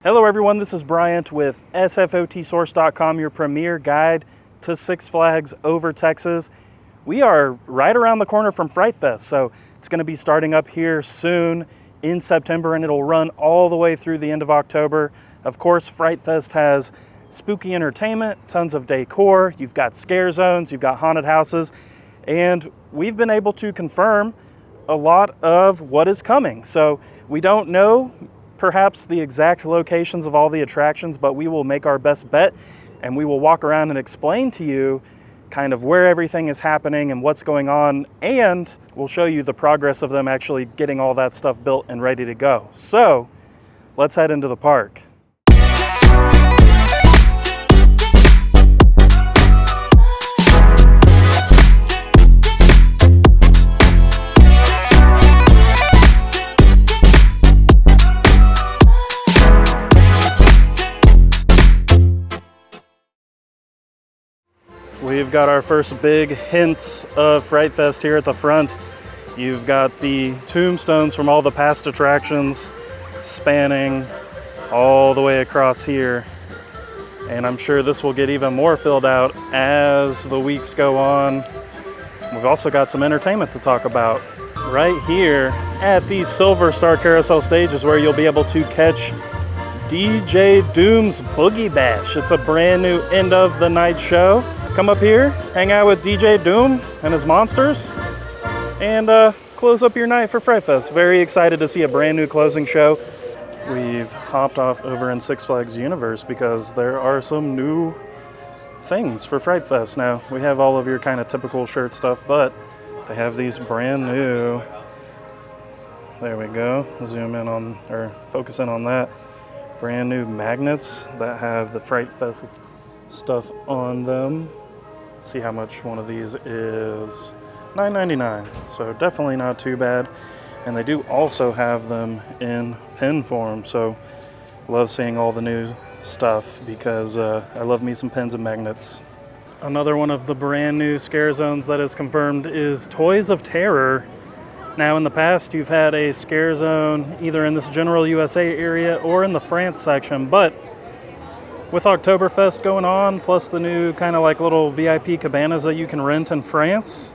Hello everyone, this is Bryant with sfotsource.com, your premier guide to Six Flags over Texas. We are right around the corner from Fright Fest, so it's going to be starting up here soon in September, and it'll run all the way through the end of October. Of course, Fright Fest has spooky entertainment, tons of decor, you've got scare zones, you've got haunted houses, and we've been able to confirm a lot of what is coming. So we don't know perhaps the exact locations of all the attractions, but we will make our best bet and we will walk around and explain to you kind of where everything is happening and what's going on, and we'll show you the progress of them actually getting all that stuff built and ready to go. So let's head into the park. We've got our first big hints of Fright Fest here at the front. You've got the tombstones from all the past attractions spanning all the way across here. And I'm sure this will get even more filled out as the weeks go on. We've also got some entertainment to talk about. Right here at the Silver Star Carousel stage is where you'll be able to catch DJ Doom's Boogie Bash. It's a brand new end of the night show. Come up here, hang out with DJ Doom and his monsters, and close up your night for Fright Fest. Very excited to see a brand new closing show. We've hopped off over in Six Flags Universe because there are some new things for Fright Fest. Now, we have all of your kind of typical shirt stuff, but they have these brand new, there we go, zoom in on, or focus in on that, brand new magnets that have the Fright Fest stuff on them. See how much one of these is. $9.99, so definitely not too bad. And they do also have them in pin form, so love seeing all the new stuff because I love me some pins and magnets. Another one of the brand new scare zones that is confirmed is Toys of Terror. Now in the past you've had a scare zone either in this general USA area or in the France section, but with Oktoberfest going on, plus the new kind of like little VIP cabanas that you can rent in France,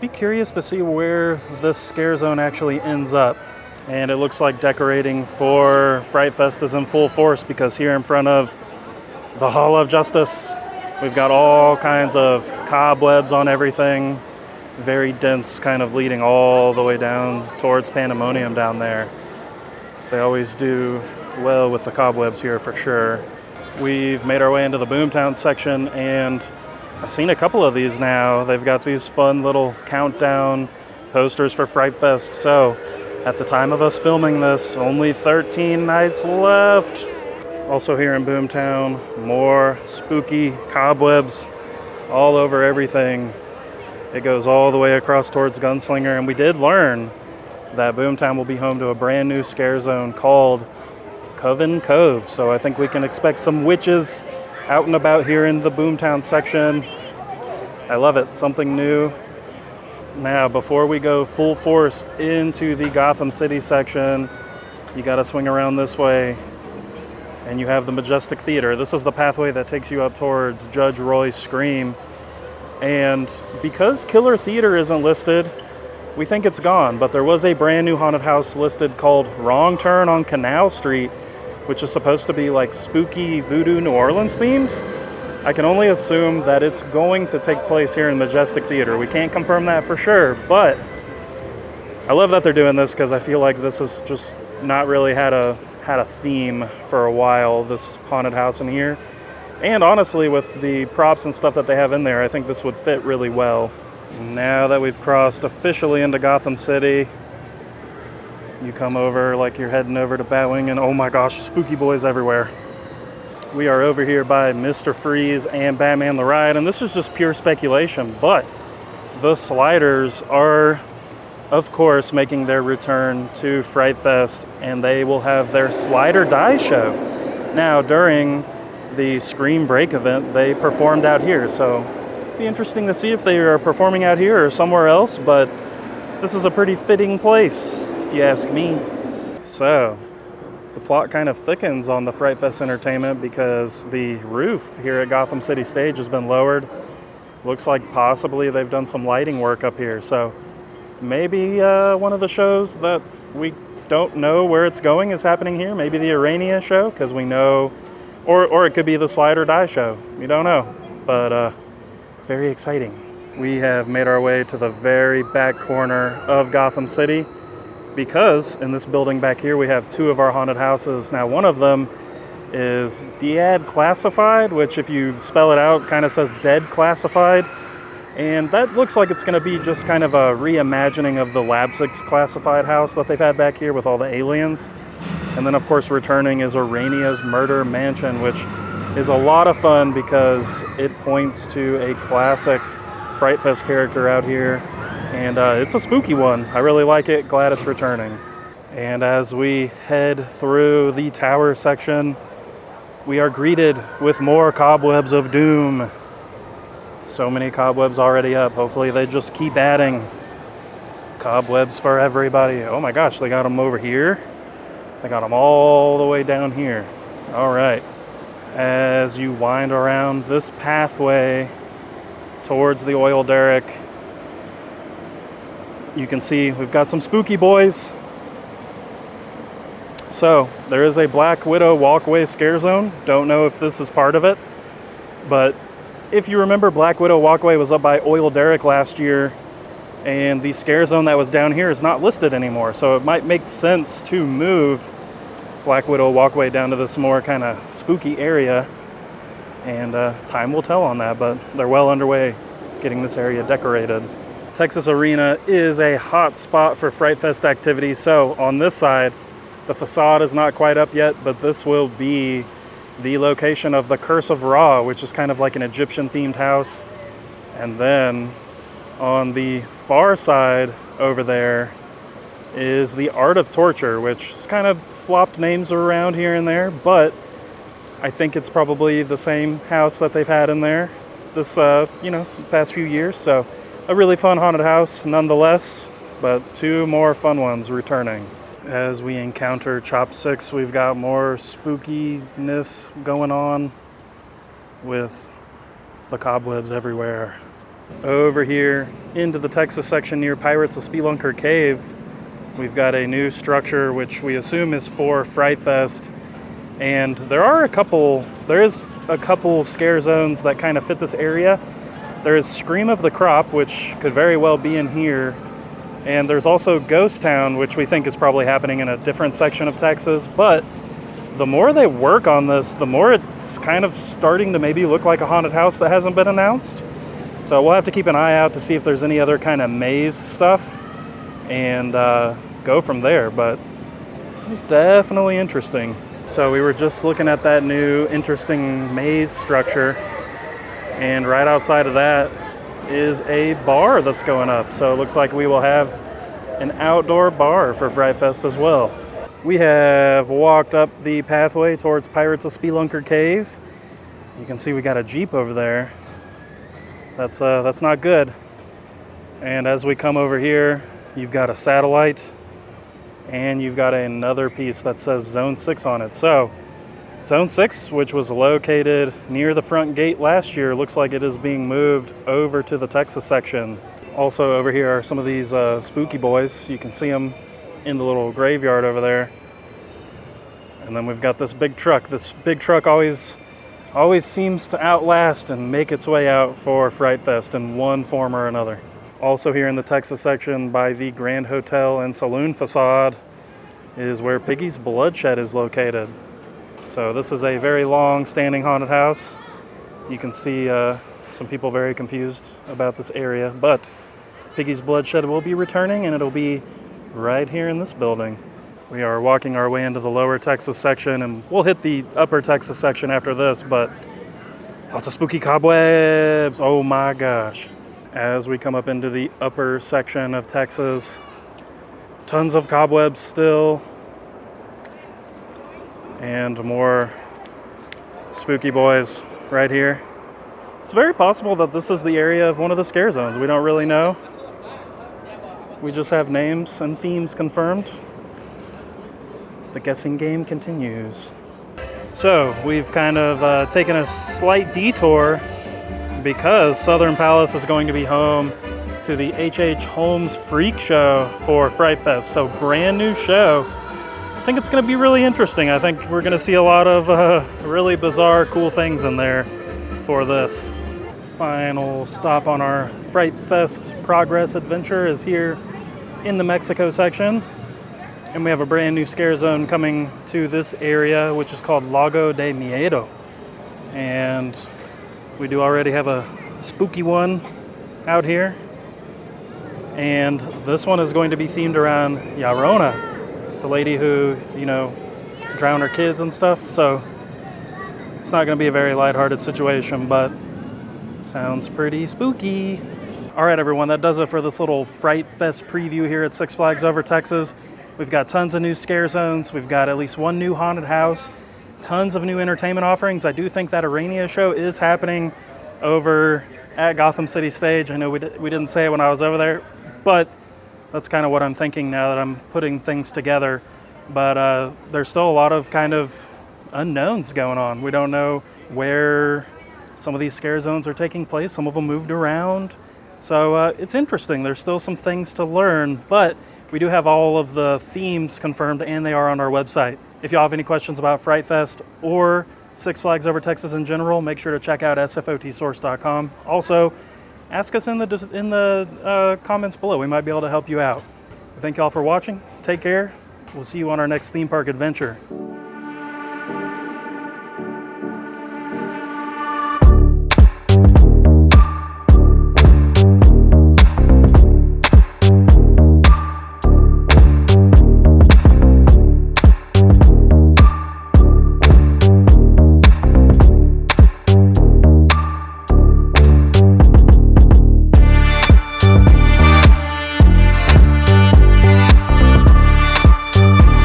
be curious to see where this scare zone actually ends up. And it looks like decorating for Fright Fest is in full force because here in front of the Hall of Justice, we've got all kinds of cobwebs on everything. Very dense, kind of leading all the way down towards Pandemonium down there. They always do well with the cobwebs here for sure. We've made our way into the Boomtown section, and I've seen a couple of these now. They've got these fun little countdown posters for Fright Fest. So at the time of us filming this, only 13 nights left. Also here in Boomtown, more spooky cobwebs all over everything. It goes all the way across towards Gunslinger, and we did learn that Boomtown will be home to a brand new scare zone called Coven Cove, so I think we can expect some witches out and about here in the Boomtown section. I love it, something new. Now, before we go full force into the Gotham City section, you gotta swing around this way, and you have the Majestic Theater. This is the pathway that takes you up towards Judge Roy's Scream, and because Killer Theater isn't listed, we think it's gone, but there was a brand new haunted house listed called Wrong Turn on Canal Street, which is supposed to be like spooky voodoo New Orleans themed. I can only assume that it's going to take place here in Majestic Theater. We can't confirm that for sure, but I love that they're doing this because I feel like this has just not really had a theme for a while, this haunted house in here. And honestly, with the props and stuff that they have in there, I think this would fit really well. Now that we've crossed officially into Gotham City, you come over like you're heading over to Batwing, and oh my gosh, spooky boys everywhere. We are over here by Mr. Freeze and Batman the Ride, and this is just pure speculation, but the sliders are, of course, making their return to Fright Fest, and they will have their Slider Die Show. Now, during the Scream Break event, they performed out here, so it'd be interesting to see if they are performing out here or somewhere else, but this is a pretty fitting place, if you ask me. So, the plot kind of thickens on the Fright Fest entertainment because the roof here at Gotham City Stage has been lowered. Looks like possibly they've done some lighting work up here. So maybe one of the shows that we don't know where it's going is happening here. Maybe the Urania show, because we know, or it could be the Slide or Die show. We don't know, but very exciting. We have made our way to the very back corner of Gotham City because in this building back here we have two of our haunted houses. Now one of them is Dead Classified, which if you spell it out kind of says Dead Classified. And that looks like it's going to be just kind of a reimagining of the Lab 6 Classified house that they've had back here with all the aliens. And then, of course, returning is Urania's Murder Mansion, which is a lot of fun because it points to a classic Fright Fest character out here. And it's a spooky one. I really like it. Glad it's returning. And as we head through the tower section, we are greeted with more cobwebs of doom. So many cobwebs already up. Hopefully they just keep adding cobwebs for everybody. Oh my gosh, they got them over here. They got them all the way down here. All right. As you wind around this pathway towards the oil derrick, you can see we've got some spooky boys. So there is a Black Widow walkway scare zone. Don't know if this is part of it, but if you remember, Black Widow walkway was up by Oil Derrick last year, and the scare zone that was down here is not listed anymore. So it might make sense to move Black Widow walkway down to this more kind of spooky area, and time will tell on that, but they're well underway getting this area decorated. Texas Arena is a hot spot for Fright Fest activity. So on this side, the facade is not quite up yet, but this will be the location of the Curse of Ra, which is kind of like an Egyptian-themed house. And then on the far side over there is the Art of Torture, which is kind of flopped names around here and there, but I think it's probably the same house that they've had in there this, the past few years. So a really fun haunted house nonetheless, but two more fun ones returning. As we encounter Chopsticks, we've got more spookiness going on with the cobwebs everywhere. Over here into the Texas section near Pirates of Spelunker Cave, we've got a new structure which we assume is for Fright Fest. And there is a couple scare zones that kind of fit this area. There is Scream of the Crop, which could very well be in here. And there's also Ghost Town, which we think is probably happening in a different section of Texas. But the more they work on this, the more it's kind of starting to maybe look like a haunted house that hasn't been announced. So we'll have to keep an eye out to see if there's any other kind of maze stuff and go from there. But this is definitely interesting. So we were just looking at that new interesting maze structure, and right outside of that is a bar that's going up. So it looks like we will have an outdoor bar for Fright Fest as well. We have walked up the pathway towards Pirates of Spelunker Cave. You can see we got a Jeep over there. That's not good. And as we come over here, you've got a satellite, and you've got another piece that says Zone 6 on it. So Zone 6, which was located near the front gate last year, looks like it is being moved over to the Texas section. Also over here are some of these spooky boys. You can see them in the little graveyard over there. And then we've got this big truck. This big truck always seems to outlast and make its way out for Fright Fest in one form or another. Also here in the Texas section by the Grand Hotel and Saloon facade is where Piggy's Bloodshed is located. So this is a very long standing haunted house. You can see some people very confused about this area, but Piggy's Bloodshed will be returning, and it'll be right here in this building. We are walking our way into the lower Texas section, and we'll hit the upper Texas section after this, but lots of spooky cobwebs. Oh my gosh. As we come up into the upper section of Texas, tons of cobwebs still, and more spooky boys right here. It's very possible that this is the area of one of the scare zones. We don't really know. We just have names and themes confirmed. The guessing game continues. So we've kind of taken a slight detour because Southern Palace is going to be home to the Holmes Freak Show for Fright Fest. So brand new show. I think it's going to be really interesting. I think we're going to see a lot of really bizarre, cool things in there for this. Final stop on our Fright Fest progress adventure is here in the Mexico section. And we have a brand new scare zone coming to this area, which is called Lago de Miedo. And we do already have a spooky one out here. And this one is going to be themed around Llorona, the lady who, drowned her kids and stuff. So it's not going to be a very lighthearted situation, but sounds pretty spooky. All right, everyone, that does it for this little Fright Fest preview here at Six Flags Over Texas. We've got tons of new scare zones. We've got at least one new haunted house, tons of new entertainment offerings. I do think that Arania show is happening over at Gotham City Stage. I know we didn't say it when I was over there, but that's kind of what I'm thinking now that I'm putting things together. But there's still a lot of kind of unknowns going on. We don't know where some of these scare zones are taking place. Some of them moved around. So it's interesting. There's still some things to learn, but we do have all of the themes confirmed, and they are on our website. If y'all have any questions about Fright Fest or Six Flags Over Texas in general, make sure to check out sfotsource.com. Also, ask us in the comments below. We might be able to help you out. Thank y'all for watching. Take care. We'll see you on our next theme park adventure.